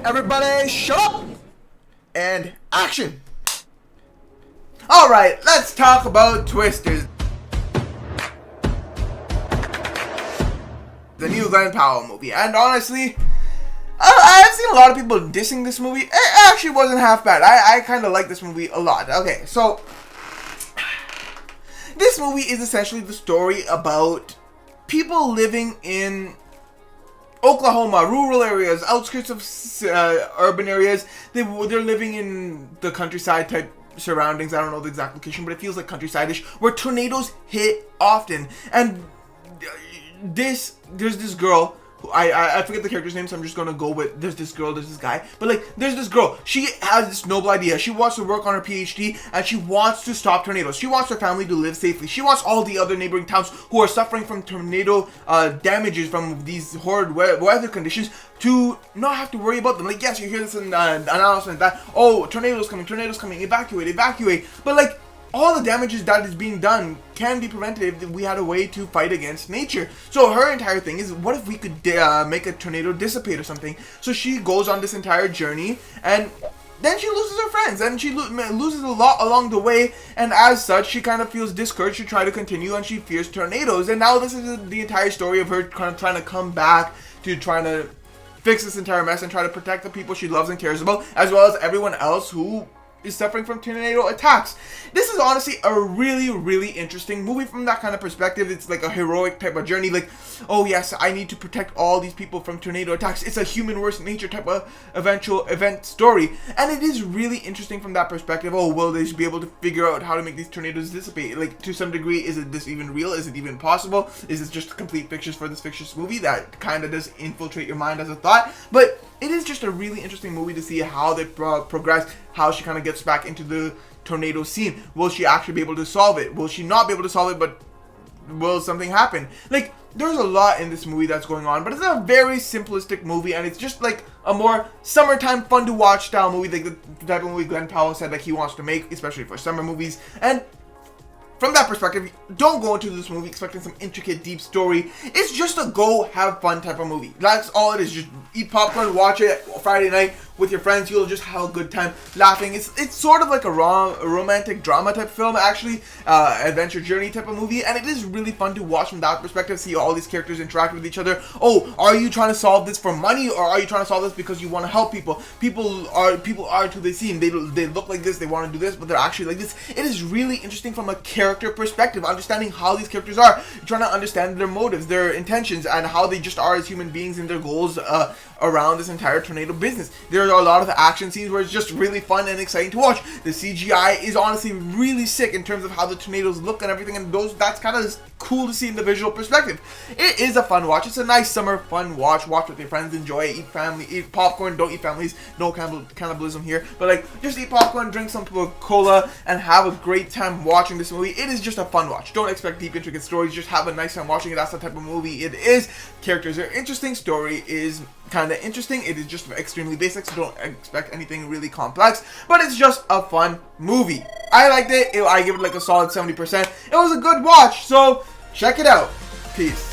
Everybody shut up and action. Alright, let's talk about Twisters. The new Glenn Powell movie. And honestly, I've seen a lot of people dissing this movie. It actually wasn't half bad. I kind of like this movie a lot. Okay, so this movie is essentially the story about people living in Oklahoma, rural areas, outskirts of urban areas. They're living in the countryside type surroundings. I don't know the exact location, but it feels like countryside-ish, where tornadoes hit often. And there's this girl who I forget the character's name, so I'm just gonna go with there's this girl, there's this guy, but like there's this girl. She has this noble idea. She wants to work on her PhD and she wants to stop tornadoes. She wants her family to live safely. She wants all the other neighboring towns who are suffering from tornado damages from these horrid weather conditions to not have to worry about them. Like, yes, you hear this in announcement that, oh, tornadoes coming, evacuate, but like all the damages that is being done can be prevented if we had a way to fight against nature. So her entire thing is, what if we could make a tornado dissipate or something? So she goes on this entire journey, and then she loses her friends, and she loses a lot along the way, and as such, she kind of feels discouraged to try to continue, and she fears tornadoes. And now this is the entire story of her kind of trying to come back to trying to fix this entire mess and try to protect the people she loves and cares about, as well as everyone else who is suffering from tornado attacks. This is honestly a really interesting movie from that kind of perspective. It's like a heroic type of journey, like, oh yes, I need to protect all these people from tornado attacks. It's a human worst nature type of event story, and it is really interesting from that perspective. Oh, will they be able to figure out how to make these tornadoes dissipate? Like, to some degree, is this even real? Is it even possible? Is this just complete fiction for this fictitious movie that kind of does infiltrate your mind as a thought? But it is just a really interesting movie to see how they progress, how she kind of gets back into the tornado scene. Will she actually be able to solve it? Will she not be able to solve it, but will something happen? Like, there's a lot in this movie that's going on, but it's a very simplistic movie, and it's just like a more summertime fun to watch style movie, like the type of movie Glenn Powell said like he wants to make, especially for summer movies. And from that perspective, don't go into this movie expecting some intricate, deep story. It's just a go have fun type of movie. That's all it is. Just eat popcorn, watch it Friday night with your friends. You'll just have a good time laughing. It's sort of like a romantic drama type film, actually, adventure journey type of movie, and it is really fun to watch from that perspective. See all these characters interact with each other. Oh, are you trying to solve this for money, or are you trying to solve this because you want to help people? People aren't who they seem. They look like this, they want to do this, but they're actually like this. It is really interesting from a character perspective, understanding how these characters are, trying to understand their motives, their intentions, and how they just are as human beings and their goals around this entire tornado business. There are a lot of action scenes where it's just really fun and exciting to watch. The CGI is honestly really sick in terms of how the tornadoes look and everything, and that's kind of cool to see in the visual perspective. It is a fun watch. It's a nice summer fun watch with your friends, enjoy it, eat popcorn, don't eat families, no cannibalism here, but like, just eat popcorn, drink some Coca-Cola, and have a great time watching this movie. It is just a fun watch. Don't expect deep intricate stories, just have a nice time watching it. That's the type of movie it is. Characters are interesting, story is kind of interesting. It is just extremely basic, so don't expect anything really complex, but it's just a fun movie. I liked it. I give it like a solid 70%. It was a good watch, so check it out. Peace.